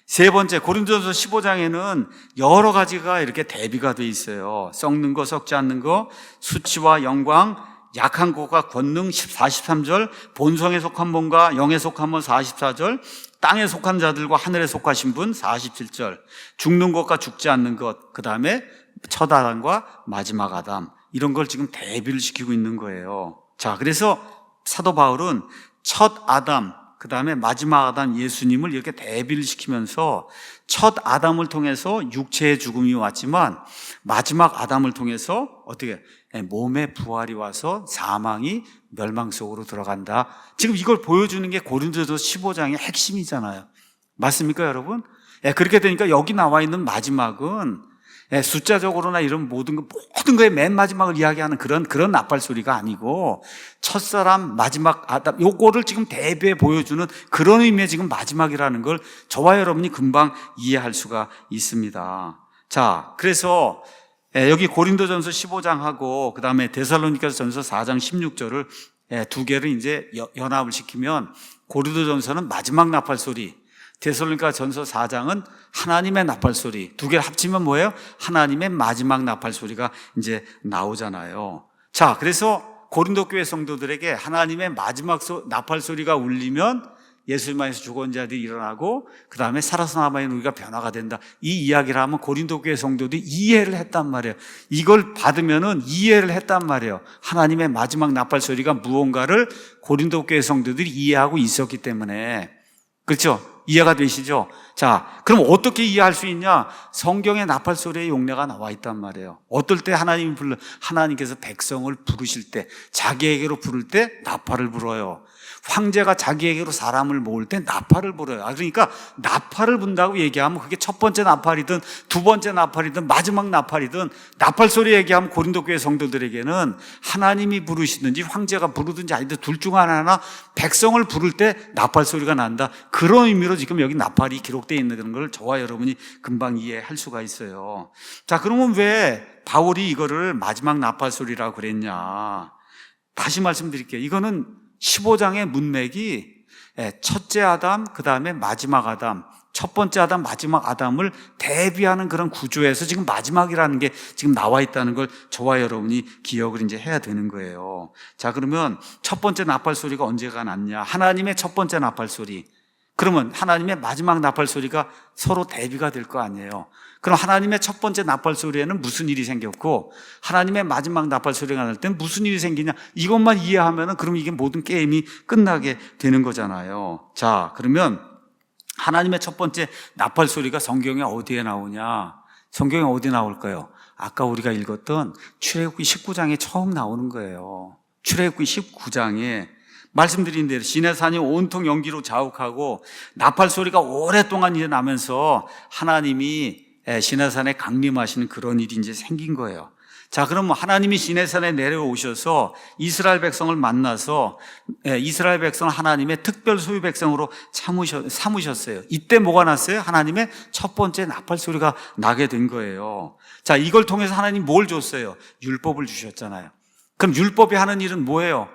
세 번째, 고린도전서 15장에는 여러 가지가 이렇게 대비가 돼 있어요. 썩는 거, 썩지 않는 거, 수치와 영광, 약한 것과 권능 43절, 본성에 속한 몸과 영에 속한 몸 44절, 땅에 속한 자들과 하늘에 속하신 분 47절, 죽는 것과 죽지 않는 것, 그 다음에 첫 아담과 마지막 아담, 이런 걸 지금 대비를 시키고 있는 거예요. 자, 그래서 사도 바울은 첫 아담, 그 다음에 마지막 아담 예수님을 이렇게 대비를 시키면서 첫 아담을 통해서 육체의 죽음이 왔지만 마지막 아담을 통해서 어떻게 몸의 부활이 와서 사망이 멸망 속으로 들어간다. 지금 이걸 보여주는 게 고린도서 15장의 핵심이잖아요. 맞습니까, 여러분? 그렇게 되니까 여기 나와 있는 마지막은 숫자적으로나 이런 모든 거의 맨 마지막을 이야기하는 그런 나팔 소리가 아니고 첫사람 마지막 아담 요거를 지금 대비해 보여주는 그런 의미의 지금 마지막이라는 걸 저와 여러분이 금방 이해할 수가 있습니다. 자, 그래서 여기 고린도전서 15장하고 그다음에 데살로니가전서 4장 16절을 두 개를 이제 연합을 시키면 고린도전서는 마지막 나팔 소리, 데살로니가전서 4장은 하나님의 나팔 소리, 두 개를 합치면 뭐예요? 하나님의 마지막 나팔 소리가 이제 나오잖아요. 자, 그래서 고린도 교회 성도들에게 하나님의 마지막 나팔 소리가 울리면 예수님 안에서 죽은 자들이 일어나고 그 다음에 살아서 남아있는 우리가 변화가 된다. 이 이야기를 하면 고린도 교회 성도들이 이해를 했단 말이에요. 이걸 받으면은 이해를 했단 말이에요. 하나님의 마지막 나팔 소리가 무언가를 고린도 교회 성도들이 이해하고 있었기 때문에. 그렇죠? 이해가 되시죠? 자, 그럼 어떻게 이해할 수 있냐? 성경의 나팔 소리의 용례가 나와 있단 말이에요. 어떨 때 하나님께서 백성을 부르실 때, 자기에게로 부를 때 나팔을 불어요. 황제가 자기에게로 사람을 모을 때 나팔을 불어요. 그러니까 나팔을 분다고 얘기하면 그게 첫 번째 나팔이든 두 번째 나팔이든 마지막 나팔이든 나팔 소리 얘기하면 고린도 교회 성도들에게는 하나님이 부르시든지 황제가 부르든지 아니든 둘 중 하나 백성을 부를 때 나팔 소리가 난다. 그런 의미로 지금 여기 나팔이 기록되어 있는 걸 저와 여러분이 금방 이해할 수가 있어요. 자, 그러면 왜 바울이 이거를 마지막 나팔 소리라고 그랬냐? 다시 말씀드릴게요. 이거는 15장의 문맥이 첫째 아담, 그 다음에 마지막 아담, 첫 번째 아담, 마지막 아담을 대비하는 그런 구조에서 지금 마지막이라는 게 지금 나와 있다는 걸 저와 여러분이 기억을 이제 해야 되는 거예요. 자, 그러면 첫 번째 나팔 소리가 언제가 났냐? 하나님의 첫 번째 나팔 소리. 그러면 하나님의 마지막 나팔 소리가 서로 대비가 될 거 아니에요. 그럼 하나님의 첫 번째 나팔 소리에는 무슨 일이 생겼고 하나님의 마지막 나팔 소리가 날 때는 무슨 일이 생기냐, 이것만 이해하면은 그럼 이게 모든 게임이 끝나게 되는 거잖아요. 자, 그러면 하나님의 첫 번째 나팔 소리가 성경에 어디에 나오냐? 성경에 어디 나올까요? 아까 우리가 읽었던 출애굽기 19장에 처음 나오는 거예요. 출애굽기 19장에 말씀드린 대로 시내산이 온통 연기로 자욱하고 나팔 소리가 오랫동안 이제 나면서 하나님이 시내산에 강림하시는 그런 일이 이제 생긴 거예요. 자, 그럼 하나님이 시내산에 내려오셔서 이스라엘 백성을 만나서 이스라엘 백성을 하나님의 특별 소유 백성으로 삼으셨어요. 이때 뭐가 났어요? 하나님의 첫 번째 나팔 소리가 나게 된 거예요. 자, 이걸 통해서 하나님 뭘 줬어요? 율법을 주셨잖아요. 그럼 율법이 하는 일은 뭐예요?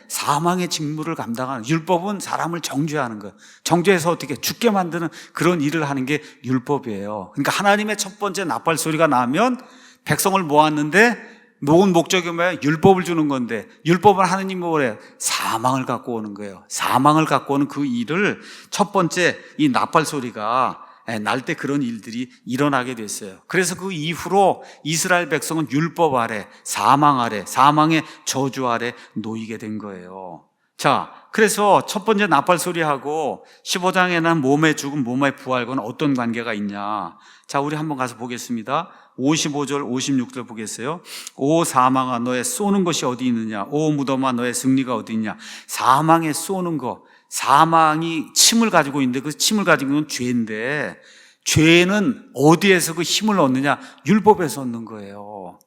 사망의 직무를 감당하는, 율법은 사람을 정죄하는 거예요. 정죄해서 어떻게 죽게 만드는 그런 일을 하는 게 율법이에요. 그러니까 하나님의 첫 번째 나팔 소리가 나면 백성을 모았는데 모은 목적이 뭐예요? 율법을 주는 건데, 율법은 하느님이 뭐래요? 사망을 갖고 오는 거예요. 사망을 갖고 오는 그 일을 첫 번째 이 나팔 소리가 날 때 그런 일들이 일어나게 됐어요. 그래서 그 이후로 이스라엘 백성은 율법 아래, 사망 아래, 사망의 저주 아래 놓이게 된 거예요. 자, 그래서 첫 번째 나팔 소리하고 15장에 난 몸의 죽음, 몸의 부활과는 어떤 관계가 있냐? 자, 우리 한번 가서 보겠습니다. 55절, 56절 보겠어요. 오 사망아, 너의 쏘는 것이 어디 있느냐? 오 무덤아, 너의 승리가 어디 있냐? 사망에 쏘는 것. 사망이 침을 가지고 있는데 그 침을 가지고 있는 죄인데, 죄는 어디에서 그 힘을 얻느냐? 율법에서 얻는 거예요.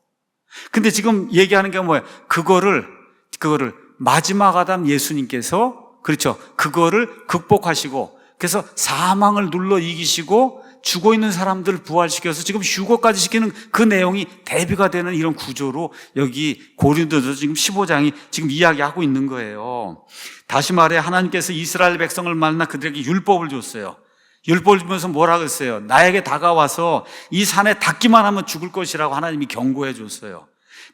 근데 지금 얘기하는 게 뭐예요? 그거를 마지막 아담 예수님께서, 그렇죠, 그거를 극복하시고 그래서 사망을 눌러 이기시고 죽어 있는 사람들을 부활시켜서 지금 휴거까지 시키는 그 내용이 대비가 되는 이런 구조로 여기 고린도서 지금 15장이 지금 이야기하고 있는 거예요. 다시 말해 하나님께서 이스라엘 백성을 만나 그들에게 율법을 줬어요. 율법을 주면서 뭐라 그랬어요? 나에게 다가와서 이 산에 닿기만 하면 죽을 것이라고 하나님이 경고해 줬어요.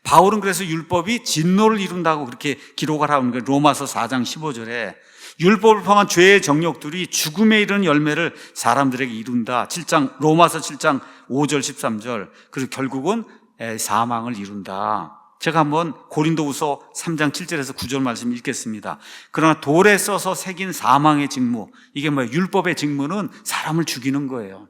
바울은 그래서 율법이 진노를 이룬다고 그렇게 기록을 하는 거예요. 로마서 4장 15절에 율법을 포함한 죄의 정욕들이 죽음에 이르는 열매를 사람들에게 이룬다. 로마서 7장 5절 13절. 그래서 결국은 사망을 이룬다. 제가 한번 고린도후서 3장 7절에서 9절 말씀 읽겠습니다. 그러나 돌에 써서 새긴 사망의 직무, 이게 뭐예요? 율법의 직무는 사람을 죽이는 거예요.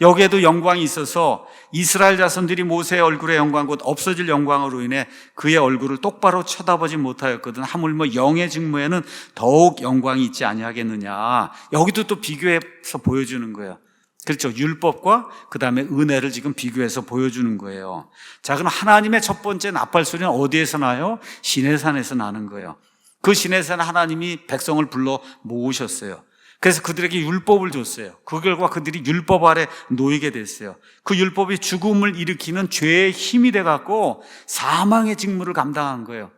여기에도 영광이 있어서 이스라엘 자손들이 모세의 얼굴의 영광 곧 없어질 영광으로 인해 그의 얼굴을 똑바로 쳐다보지 못하였거든 하물며 영의 직무에는 더욱 영광이 있지 아니하겠느냐. 여기도 또 비교해서 보여주는 거예요. 그렇죠. 율법과 그 다음에 은혜를 지금 비교해서 보여주는 거예요. 자, 그럼 하나님의 첫 번째 나팔 소리는 어디에서 나요? 시내산에서 나는 거예요. 그 시내산 하나님이 백성을 불러 모으셨어요. 그래서 그들에게 율법을 줬어요. 그 결과 그들이 율법 아래 놓이게 됐어요. 그 율법이 죽음을 일으키는 죄의 힘이 돼갖고 사망의 직무를 감당한 거예요.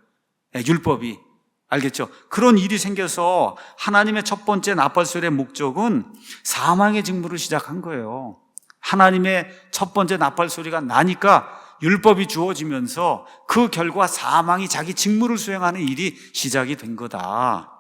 율법이. 알겠죠? 그런 일이 생겨서 하나님의 첫 번째 나팔소리의 목적은 사망의 직무를 시작한 거예요. 하나님의 첫 번째 나팔소리가 나니까 율법이 주어지면서 그 결과 사망이 자기 직무를 수행하는 일이 시작이 된 거다.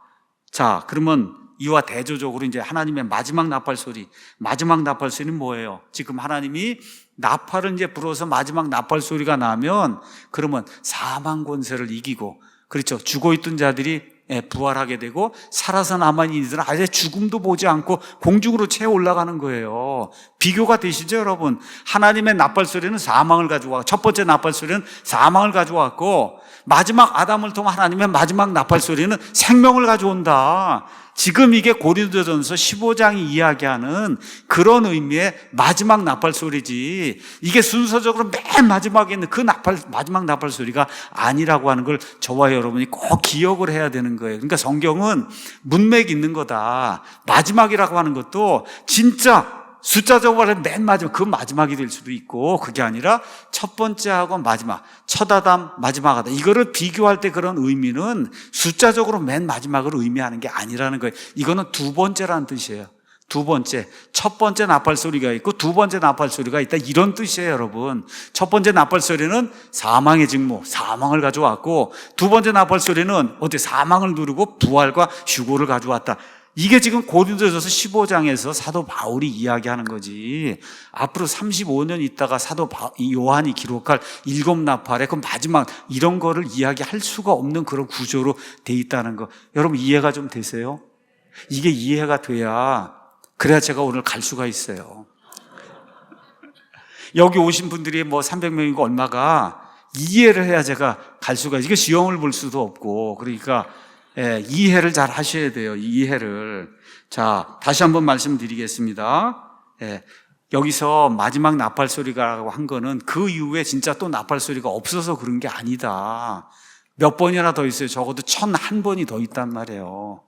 자, 그러면 이와 대조적으로 이제 하나님의 마지막 나팔소리, 마지막 나팔소리는 뭐예요? 지금 하나님이 나팔을 이제 불어서 마지막 나팔소리가 나면 그러면 사망 권세를 이기고, 그렇죠, 죽어있던 자들이 부활하게 되고 살아서 남아있는 이들은 아예 죽음도 보지 않고 공중으로 채워 올라가는 거예요. 비교가 되시죠, 여러분? 하나님의 나팔소리는 사망을 가져와, 첫 번째 나팔소리는 사망을 가져왔고, 마지막 아담을 통한 하나님의 마지막 나팔소리는 생명을 가져온다. 지금 이게 고린도전서 15장이 이야기하는 그런 의미의 마지막 나팔소리지, 이게 순서적으로 맨 마지막에 있는 그 마지막 나팔소리가 아니라고 하는 걸 저와 여러분이 꼭 기억을 해야 되는 거예요. 그러니까 성경은 문맥이 있는 거다. 마지막이라고 하는 것도 진짜 숫자적으로 맨 마지막, 그 마지막이 될 수도 있고, 그게 아니라 첫 번째하고 마지막, 첫 아담, 마지막 아담, 이거를 비교할 때 그런 의미는 숫자적으로 맨 마지막을 의미하는 게 아니라는 거예요. 이거는 두 번째라는 뜻이에요. 두 번째, 첫 번째 나팔소리가 있고 두 번째 나팔소리가 있다, 이런 뜻이에요, 여러분. 첫 번째 나팔소리는 사망의 직무, 사망을 가져왔고, 두 번째 나팔소리는 어디 사망을 누르고 부활과 휴고를 가져왔다. 이게 지금 고린도전서 15장에서 사도 바울이 이야기하는 거지. 앞으로 35년 있다가 사도 요한이 기록할 일곱 나팔의 그 마지막, 이런 거를 이야기할 수가 없는 그런 구조로 돼 있다는 거, 여러분 이해가 좀 되세요? 이게 이해가 돼야, 그래야 제가 오늘 갈 수가 있어요. 여기 오신 분들이 뭐 300명이고 얼마가 이해를 해야 제가 갈 수가 있어요. 이게 시험을 볼 수도 없고, 그러니까 이해를 잘 하셔야 돼요. 이해를. 자, 다시 한번 말씀드리겠습니다. 여기서 마지막 나팔 소리라고 한 거는 그 이후에 진짜 또 나팔 소리가 없어서 그런 게 아니다. 몇 번이나 더 있어요. 적어도 1001번이 더 있단 말이에요.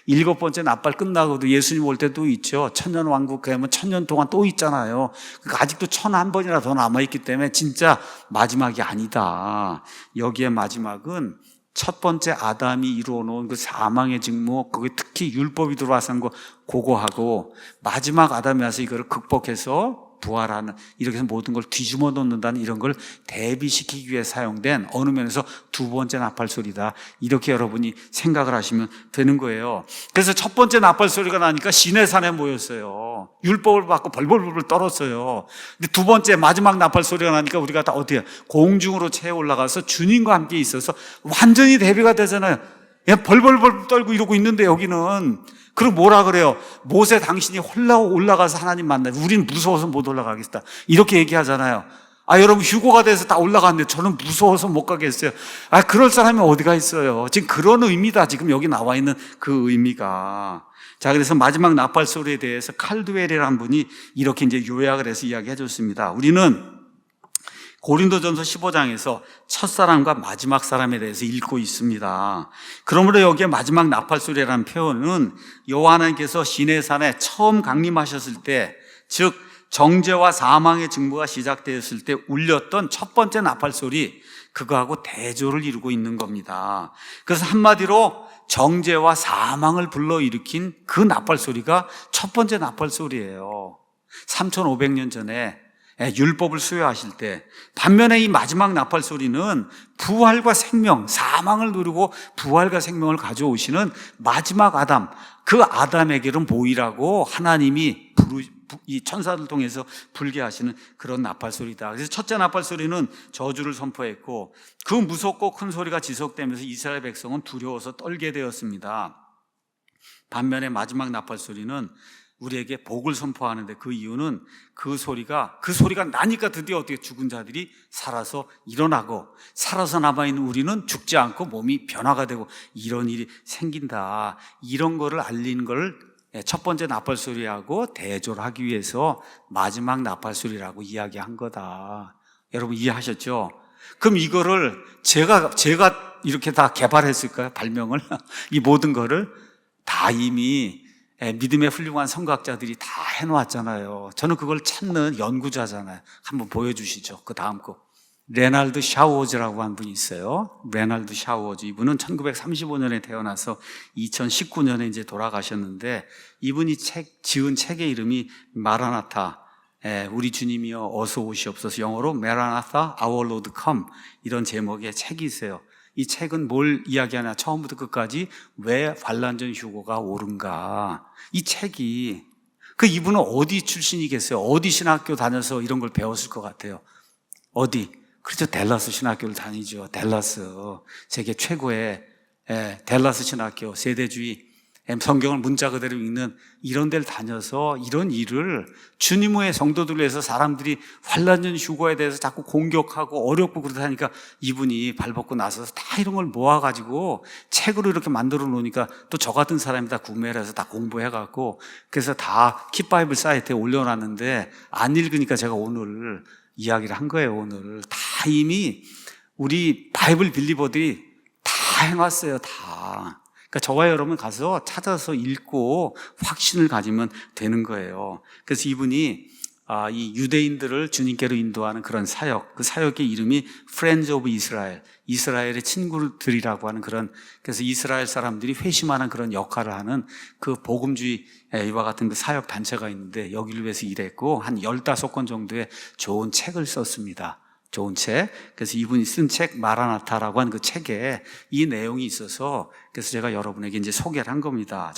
7번째 나팔 끝나고도 예수님 올 때 또 있죠. 천년왕국 가면 1000년 동안 또 있잖아요. 그러니까 아직도 1001번이나 더 남아있기 때문에 진짜 마지막이 아니다. 여기에 마지막은 첫 번째 아담이 이루어놓은 그 사망의 직무, 그게 특히 율법이 들어와서 한 거 그거 하고, 마지막 아담이 와서 이거를 극복해서 부활하는, 이렇게 해서 모든 걸 뒤집어 놓는다는, 이런 걸 대비시키기 위해 사용된 어느 면에서 두 번째 나팔소리다, 이렇게 여러분이 생각을 하시면 되는 거예요. 그래서 첫 번째 나팔소리가 나니까 시내산에 모였어요. 율법을 받고 벌벌벌 떨었어요. 근데 두 번째 마지막 나팔소리가 나니까 우리가 다 어떻게 공중으로 채워 올라가서 주님과 함께 있어서 완전히 대비가 되잖아요. 그냥 벌벌벌 떨고 이러고 있는데, 여기는 그럼 뭐라 그래요? 모세 당신이 홀로 올라가서 하나님 만나요. 우린 무서워서 못 올라가겠다, 이렇게 얘기하잖아요. 여러분 휴고가 돼서 다 올라갔는데 저는 무서워서 못 가겠어요. 그럴 사람이 어디가 있어요? 지금 그런 의미다, 지금 여기 나와 있는 그 의미가. 자, 그래서 마지막 나팔 소리에 대해서 칼드웰이라는 분이 이렇게 이제 요약을 해서 이야기해 줬습니다. 우리는 고린도전서 15장에서 첫사람과 마지막 사람에 대해서 읽고 있습니다. 그러므로 여기에 마지막 나팔소리라는 표현은 여호와께서 시내산에 처음 강림하셨을 때, 즉 정죄와 사망의 직무가 시작되었을 때 울렸던 첫 번째 나팔소리, 그거하고 대조를 이루고 있는 겁니다. 그래서 한마디로 정죄와 사망을 불러일으킨 그 나팔소리가 첫 번째 나팔소리예요. 3500년 전에 율법을 수여하실 때. 반면에 이 마지막 나팔 소리는 부활과 생명, 사망을 누르고 부활과 생명을 가져오시는 마지막 아담, 그 아담에게는 모이라고 하나님이 이 천사들 통해서 불게 하시는 그런 나팔 소리다. 그래서 첫째 나팔 소리는 저주를 선포했고 그 무섭고 큰 소리가 지속되면서 이스라엘 백성은 두려워서 떨게 되었습니다. 반면에 마지막 나팔 소리는 우리에게 복을 선포하는데 그 이유는 그 소리가 나니까 드디어 어떻게 죽은 자들이 살아서 일어나고 살아서 남아있는 우리는 죽지 않고 몸이 변화가 되고 이런 일이 생긴다. 이런 거를 알리는 걸 첫 번째 나팔 소리하고 대조를 하기 위해서 마지막 나팔 소리라고 이야기한 거다. 여러분 이해하셨죠? 그럼 이거를 제가 이렇게 다 개발했을까요? 발명을? 이 모든 거를 다 이미 믿음의 훌륭한 선각자들이 다 해놓았잖아요. 저는 그걸 찾는 연구자잖아요. 한번 보여주시죠. 그 다음 거. 레날드 샤워즈라고 한 분이 있어요. 레날드 샤워즈. 이분은 1935년에 태어나서 2019년에 이제 돌아가셨는데 이분이 지은 책의 이름이 마라나타. 우리 주님이여 어서 오시옵소서. 영어로 메라나타 Our Lord Come 이런 제목의 책이 있어요. 이 책은 뭘 이야기하냐? 처음부터 끝까지 왜 환란전 휴거가 옳은가? 이 책이 이분은 어디 출신이겠어요? 어디 신학교 다녀서 이런 걸 배웠을 것 같아요? 어디? 그렇죠. 댈러스 신학교를 다니죠. 댈러스 세계 최고의 댈러스 신학교 세대주의 성경을 문자 그대로 읽는 이런 데를 다녀서 이런 일을 주님의 성도들을 위해서 사람들이 환란전 휴거에 대해서 자꾸 공격하고 어렵고 그러다니까 이분이 발벗고 나서서 다 이런 걸 모아가지고 책으로 이렇게 만들어 놓으니까 또 저 같은 사람이 다 구매를 해서 다 공부해갖고 그래서 다 킵바이블 사이트에 올려놨는데 안 읽으니까 제가 오늘 이야기를 한 거예요. 오늘 다 이미 우리 바이블 빌리버들이 다 해놨어요. 다. 그러니까 저와 여러분 가서 찾아서 읽고 확신을 가지면 되는 거예요. 그래서 이분이 이 유대인들을 주님께로 인도하는 그런 사역, 그 사역의 이름이 Friends of Israel, 이스라엘의 친구들이라고 하는 그래서 이스라엘 사람들이 회심하는 그런 역할을 하는 그 복음주의 이와 같은 그 사역 단체가 있는데 여기를 위해서 일했고 한 15권 정도의 좋은 책을 썼습니다. 좋은 책. 그래서 이분이 쓴 책 마라나타라고 하는 그 책에 이 내용이 있어서 그래서 제가 여러분에게 이제 소개를 한 겁니다.